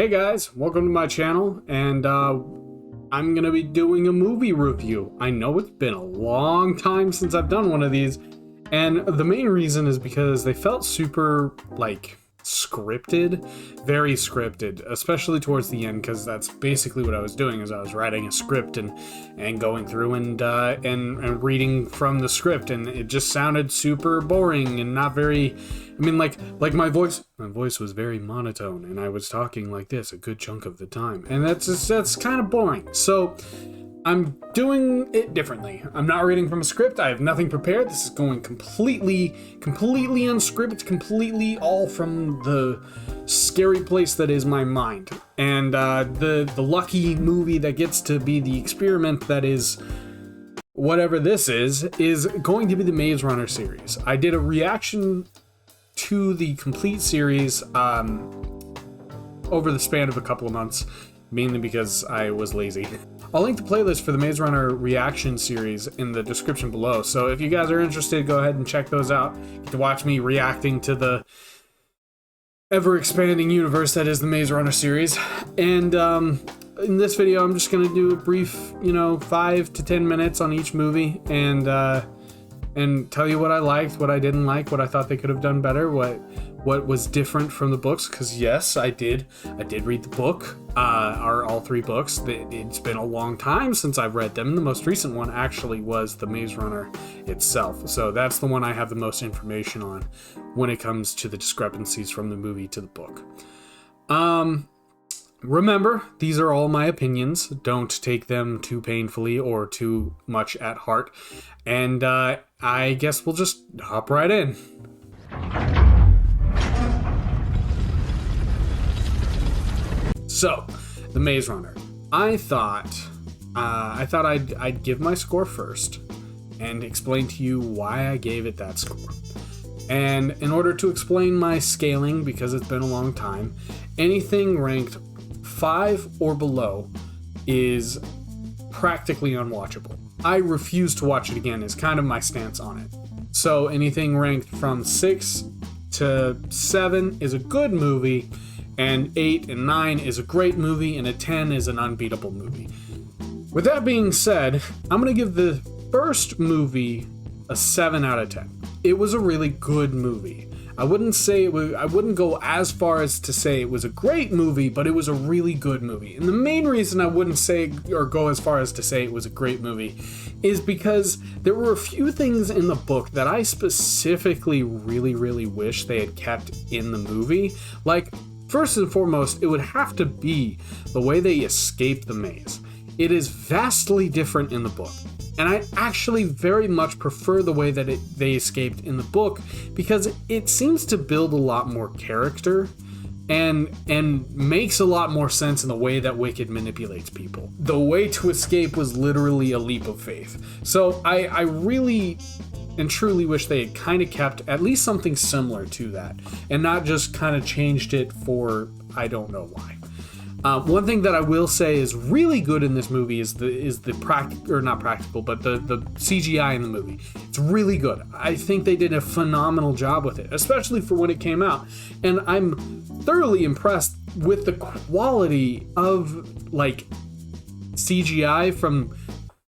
Hey guys, welcome to my channel, and I'm gonna be doing a movie review. I know it's been a long time since I've done one of these, and the main reason is because they felt super, scripted, very scripted, especially towards the end, because that's basically what I was doing, is I was writing a script and going through and reading from the script, and it just sounded super boring and not very, my voice was very monotone, and I was talking like this a good chunk of the time, and that's kind of boring. So I'm doing it differently. I'm not reading from a script. I have nothing prepared. This is going completely unscripted, completely all from the scary place that is my mind. And the lucky movie that gets to be the experiment that is whatever this is going to be the Maze Runner series. I did a reaction to the complete series over the span of a couple of months, mainly because I was lazy. I'll link the playlist for the Maze Runner reaction series in the description below, so if you guys are interested, go ahead and check those out. You get to watch me reacting to the ever-expanding universe that is the Maze Runner series. And in this video, I'm just going to do a brief, 5 to 10 minutes on each movie, and tell you what I liked, what I didn't like, what I thought they could have done better, what was different from the books, because yes, I did read the book, all three books. It's been a long time since I've read them. The most recent one actually was the Maze Runner itself, so that's the one I have the most information on when it comes to the discrepancies from the movie to the book. Remember, these are all my opinions. Don't take them too painfully or too much at heart. And I guess we'll just hop right in. So, the Maze Runner. I thought I'd give my score first and explain to you why I gave it that score. And in order to explain my scaling, because it's been a long time, anything ranked 5 or below is practically unwatchable. I refuse to watch it again is kind of my stance on it. So anything ranked from 6 to 7 is a good movie, and 8 and 9 is a great movie, and a 10 is an unbeatable movie. With that being said, I'm going to give the first movie a 7 out of 10. It was a really good movie. I wouldn't go as far as to say it was a great movie, but it was a really good movie. And the main reason I wouldn't say or go as far as to say it was a great movie is because there were a few things in the book that I specifically really wish they had kept in the movie. Like, first and foremost, it would have to be the way they escape the maze. It is vastly different in the book. And I actually very much prefer the way that they escaped in the book, because it seems to build a lot more character and makes a lot more sense in the way that Wicked manipulates people. The way to escape was literally a leap of faith. So I really and truly wish they had kind of kept at least something similar to that, and not just kind of changed it for I don't know why. One thing that I will say is really good in this movie is the CGI in the movie. It's really good. I think they did a phenomenal job with it, especially for when it came out. And I'm thoroughly impressed with the quality of CGI from,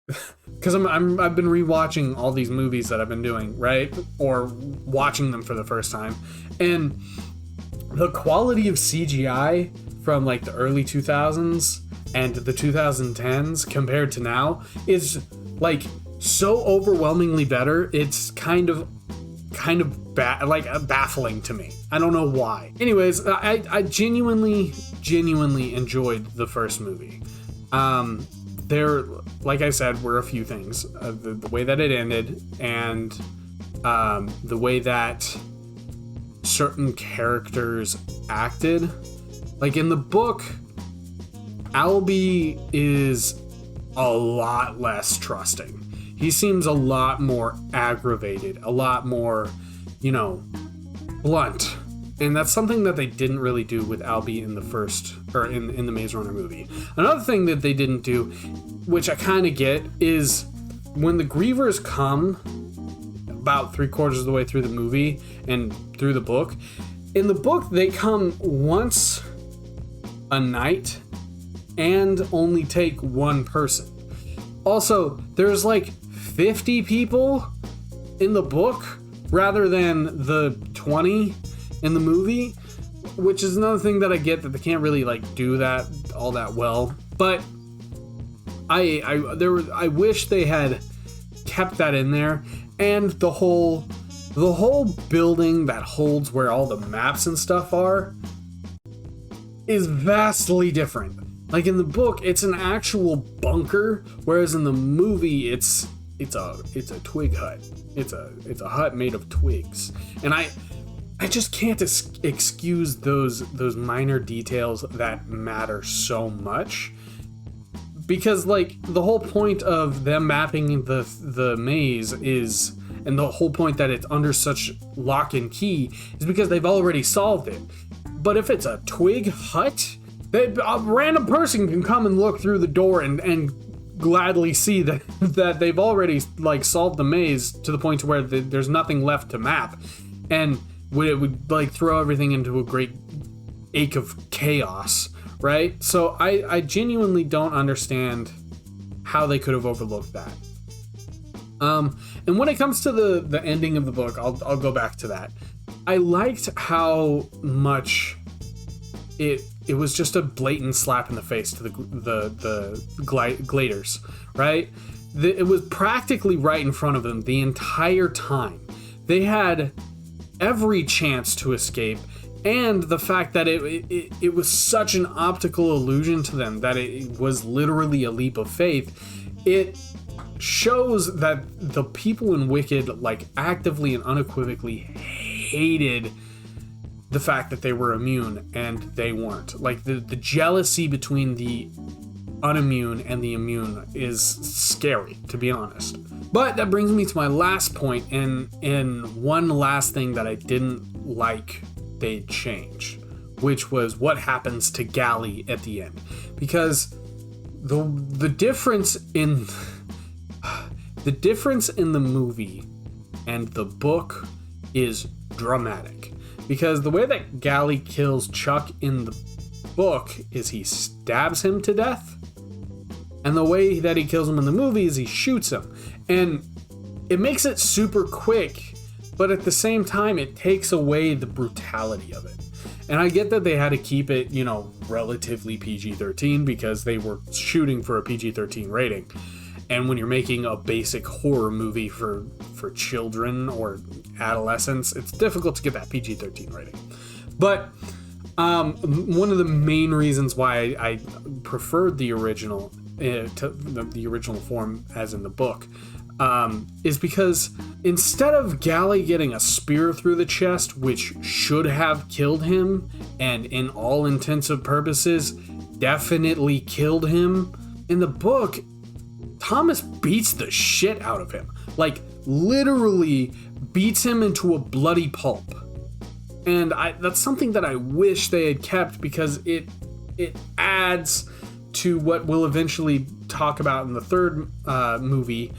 because I've been rewatching all these movies that I've been doing, right, or watching them for the first time, and the quality of CGI from the early 2000s and the 2010s compared to now is so overwhelmingly better. It's kind of baffling to me. I don't know why. Anyways, I genuinely enjoyed the first movie. There, like I said, were a few things. The way that it ended, and the way that certain characters acted. In the book, Albie is a lot less trusting. He seems a lot more aggravated, a lot more, blunt. And that's something that they didn't really do with Albie in the first, or in the Maze Runner movie. Another thing that they didn't do, which I kind of get, is when the Grievers come about 3/4 of the way through the movie and through the book, in the book they come once a night and only take one person. Also, there's like 50 people in the book rather than the 20 in the movie, which is another thing that I get, that they can't really like do that all that well. But I wish they had kept that in there, and the whole building that holds where all the maps and stuff are is vastly different. Like in the book, it's an actual bunker, whereas in the movie, it's a twig hut. It's a hut made of twigs, and I just can't excuse those minor details that matter so much, because like the whole point of them mapping the maze is, and the whole point that it's under such lock and key is because they've already solved it. But if it's a twig hut, a random person can come and look through the door and gladly see that they've already like solved the maze to the point where there's nothing left to map, and it would like throw everything into a great ache of chaos, right? So I genuinely don't understand how they could have overlooked that. And when it comes to the ending of the book, I'll go back to that. I liked how much it was just a blatant slap in the face to the gladers, right? It was practically right in front of them the entire time. They had every chance to escape, and the fact that it was such an optical illusion to them that it was literally a leap of faith. It shows that the people in Wicked like actively and unequivocally hated the fact that they were immune and they weren't. Like the jealousy between the unimmune and the immune is scary, to be honest. But that brings me to my last point, and one last thing that I didn't like they changed, which was what happens to Gally at the end. Because the difference in the movie and the book is dramatic. Because the way that Gally kills Chuck in the book is he stabs him to death, and the way that he kills him in the movie is he shoots him. And it makes it super quick, but at the same time, it takes away the brutality of it. And I get that they had to keep it, relatively PG-13 because they were shooting for a PG-13 rating. And when you're making a basic horror movie for children or adolescents, it's difficult to get that PG-13 rating. But one of the main reasons why I preferred the original to the original form as in the book is because instead of Gally getting a spear through the chest, which should have killed him, and in all intents and purposes definitely killed him, in the book Thomas beats the shit out of him. Like, literally beats him into a bloody pulp. And that's something that I wish they had kept, because it adds to what we'll eventually talk about in the third movie.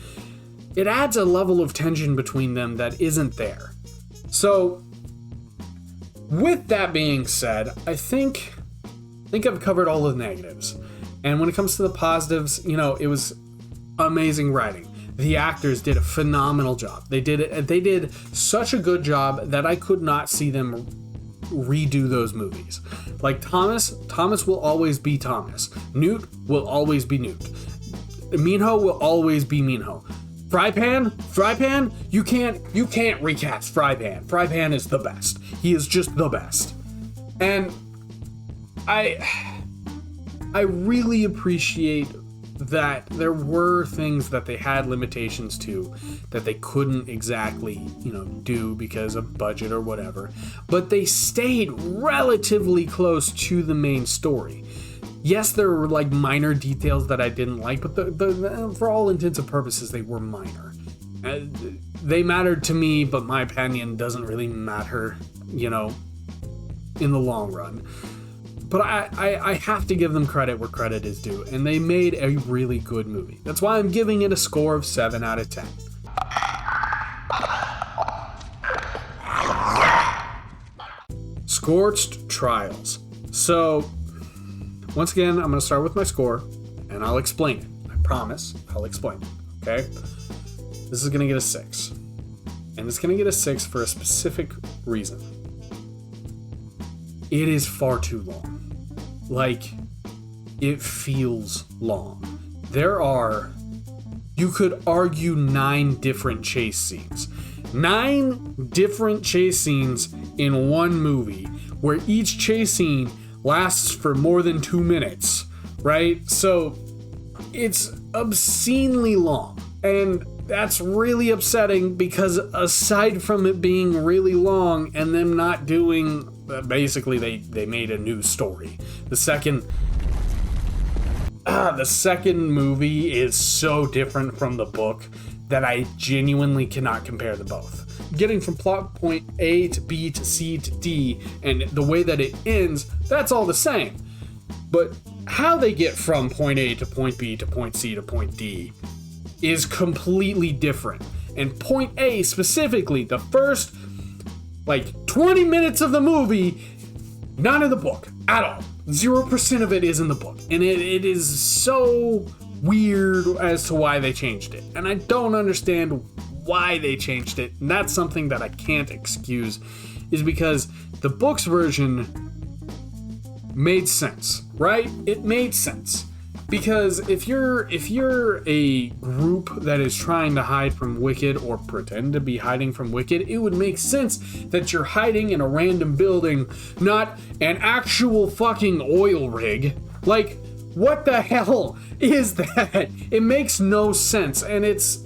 It adds a level of tension between them that isn't there. So, with that being said, I think I've covered all the negatives. And when it comes to the positives, it was amazing writing. The actors did a phenomenal job. They did such a good job that I could not see them redo those movies. Like Thomas will always be Thomas. Newt will always be Newt. Minho will always be Minho. Frypan, you can't recast Frypan. Frypan is the best. He is just the best. And I really appreciate that there were things that they had limitations to that they couldn't exactly, do because of budget or whatever, but they stayed relatively close to the main story. Yes, there were like minor details that I didn't like, but for all intents and purposes, they were minor. They mattered to me, but my opinion doesn't really matter, in the long run. But I have to give them credit where credit is due, and they made a really good movie. That's why I'm giving it a score of 7 out of 10. Scorched Trials. So, once again, I'm going to start with my score, and I'll explain it. I promise I'll explain it, okay? This is going to get a 6. And it's going to get a 6 for a specific reason. It is far too long. Like, it feels long. You could argue 9 different chase scenes. 9 different chase scenes in one movie, where each chase scene lasts for more than 2 minutes, right? So it's obscenely long, and that's really upsetting because aside from it being really long and them not doing, basically they made a new story. The second movie is so different from the book that I genuinely cannot compare the both. Getting from plot point A to B to C to D, and the way that it ends, that's all the same. But how they get from point A to point B to point C to point D is completely different. And point A specifically, the first 20 minutes of the movie, not in the book at all. 0% of it is in the book. And it is so weird as to why they changed it. And I don't understand why they changed it. And that's something that I can't excuse, is because the book's version made sense, right? It made sense. Because if you're a group that is trying to hide from Wicked or pretend to be hiding from Wicked, it would make sense that you're hiding in a random building, not an actual fucking oil rig. Like, what the hell is that? It makes no sense, and it's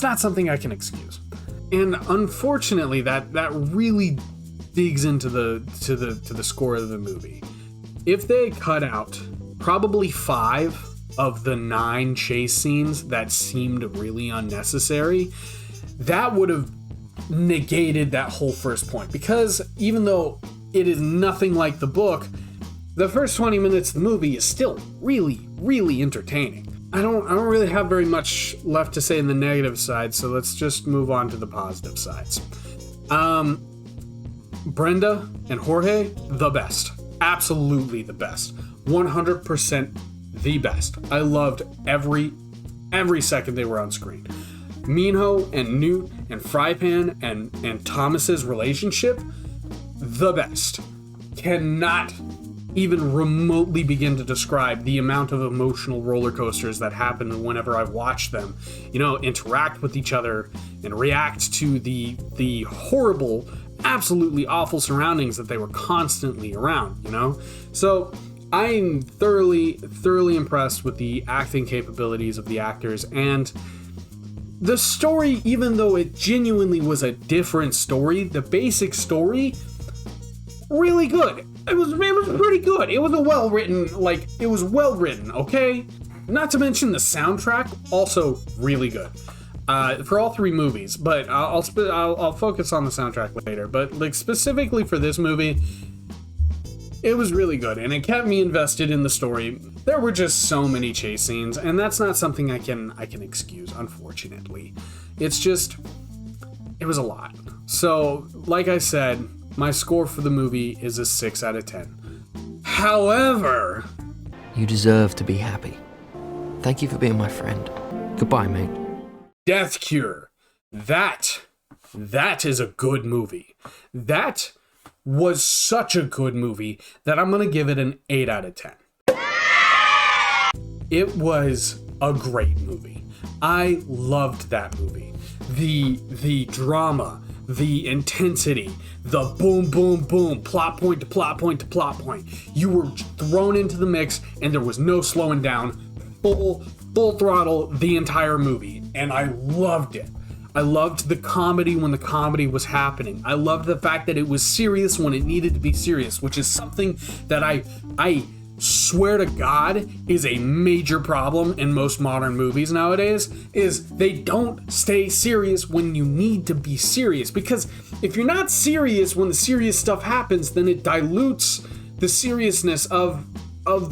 not something I can excuse. And unfortunately, that really digs into the score of the movie. If they cut out probably 5 of the 9 chase scenes that seemed really unnecessary, that would have negated that whole first point. Because even though it is nothing like the book, the first 20 minutes of the movie is still really, really entertaining. I don't really have very much left to say in the negative side, so let's just move on to the positive sides. Brenda and Jorge, the best. Absolutely the best. 100% the best. I loved every second they were on screen. Minho and Newt and Frypan and Thomas's relationship, the best. Cannot even remotely begin to describe the amount of emotional roller coasters that happen whenever I watch them, interact with each other and react to the horrible, absolutely awful surroundings that they were constantly around, So I'm thoroughly impressed with the acting capabilities of the actors, and the story, even though it genuinely was a different story, the basic story, really good. It was pretty good. It was well written, okay? Not to mention the soundtrack, also really good. For all 3 movies, but I'll focus on the soundtrack later. But specifically for this movie, it was really good, and it kept me invested in the story. There were just so many chase scenes, and that's not something I can excuse, unfortunately. It's just, it was a lot. So, like I said, my score for the movie is a 6 out of 10. However, you deserve to be happy. Thank you for being my friend. Goodbye, mate. Death Cure. That is a good movie. That was such a good movie that I'm going to give it an 8 out of 10. It was a great movie. I loved that movie. The drama, the intensity, the boom, boom, boom, plot point to plot point to plot point. You were thrown into the mix and there was no slowing down. Full throttle the entire movie, and I loved it. I loved the comedy when the comedy was happening. I loved the fact that it was serious when it needed to be serious, which is something that I swear to God is a major problem in most modern movies nowadays, is they don't stay serious when you need to be serious. Because if you're not serious when the serious stuff happens, then it dilutes the seriousness of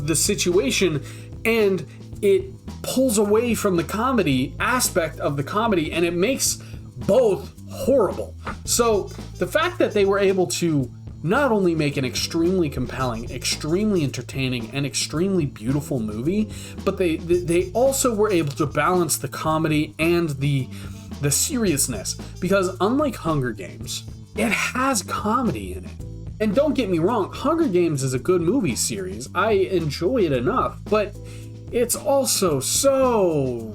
the situation, and it pulls away from the comedy aspect of the comedy, and it makes both horrible. So the fact that they were able to not only make an extremely compelling, extremely entertaining, and extremely beautiful movie, but they also were able to balance the comedy and the seriousness. Because unlike Hunger Games, it has comedy in it. And don't get me wrong, Hunger Games is a good movie series. I enjoy it enough, but it's also so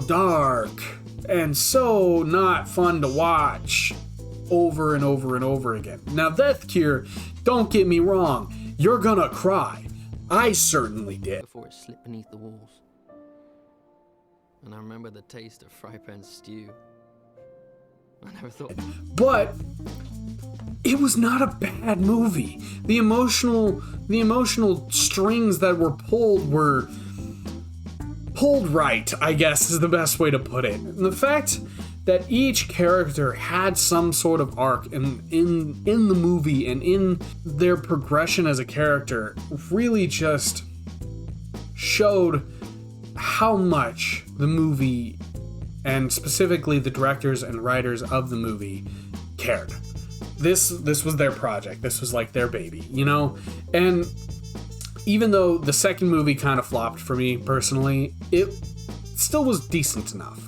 dark and so not fun to watch over and over and over again. Now, Death Cure, don't get me wrong, you're gonna cry. I certainly did. Before it slipped beneath the walls. And I remember the taste of fry pan stew. I never thought. But it was not a bad movie. The emotional strings that were pulled right, I guess is the best way to put it. And the fact that each character had some sort of arc in the movie and in their progression as a character really just showed how much the movie, and specifically the directors and writers of the movie, cared. This was their project. This was like their baby, you know? And even though the second movie kind of flopped for me personally, it still was decent enough.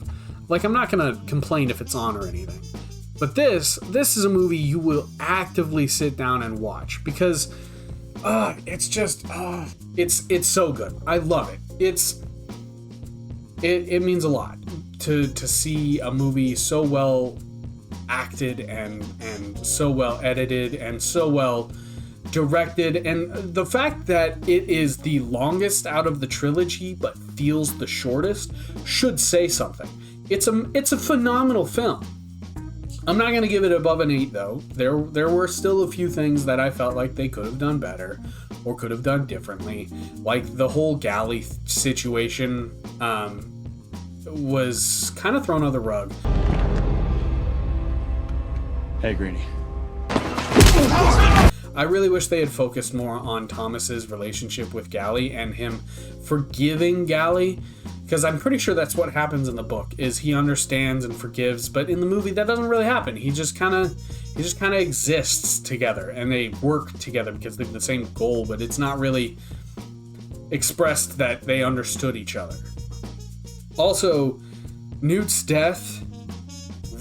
Like, I'm not gonna complain if it's on or anything. But this is a movie you will actively sit down and watch because it's just it's so good. I love it. It means a lot to see a movie so well acted and so well edited and so well directed, and the fact that it is the longest out of the trilogy but feels the shortest should say something. It's a phenomenal film. I'm not gonna give it above an 8 though. There were still a few things that I felt like they could have done better or could have done differently, like the whole galley situation was kind of thrown under the rug. Hey, Greenie. I really wish they had focused more on Thomas's relationship with Gally and him forgiving Gally, because I'm pretty sure that's what happens in the book, is he understands and forgives, but in the movie that doesn't really happen. He just kind of exists together, and they work together because they have the same goal, but it's not really expressed that they understood each other. Also, Newt's death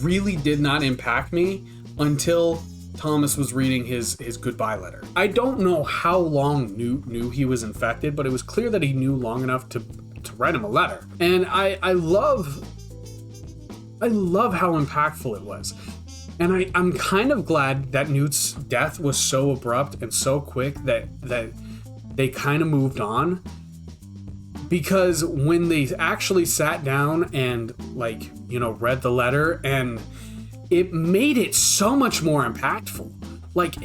really did not impact me until Thomas was reading his goodbye letter. I don't know how long Newt knew he was infected, but it was clear that he knew long enough to write him a letter. And I love how impactful it was. And I'm kind of glad that Newt's death was so abrupt and so quick that they kind of moved on. Because when they actually sat down and, like, you know, read the letter, and it made it so much more impactful. Like,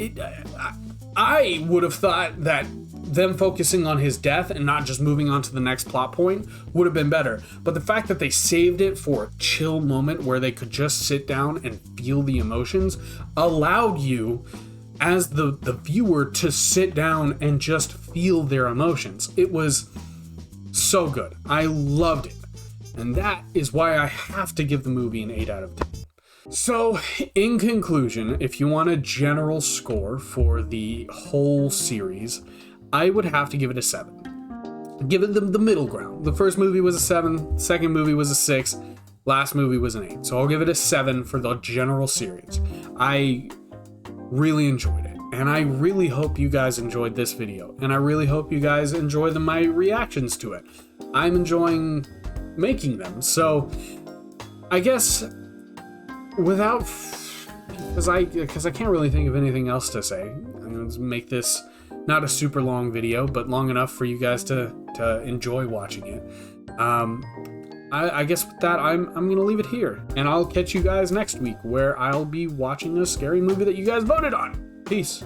I would have thought that them focusing on his death and not just moving on to the next plot point would have been better. But the fact that they saved it for a chill moment where they could just sit down and feel the emotions allowed you, as the viewer, to sit down and just feel their emotions. It was so good. I loved it. And that is why I have to give the movie an 8 out of 10. So, in conclusion, if you want a general score for the whole series, I would have to give it a 7. Give it the middle ground. The first movie was a 7, second movie was a 6, last movie was an 8. So I'll give it a 7 for the general series. I really enjoyed it. And I really hope you guys enjoyed this video. And I really hope you guys enjoy my reactions to it. I'm enjoying making them. So I guess because I can't really think of anything else to say. I'm going to make this not a super long video, but long enough for you guys to enjoy watching it. I guess with that, I'm going to leave it here. And I'll catch you guys next week, where I'll be watching a scary movie that you guys voted on. Peace.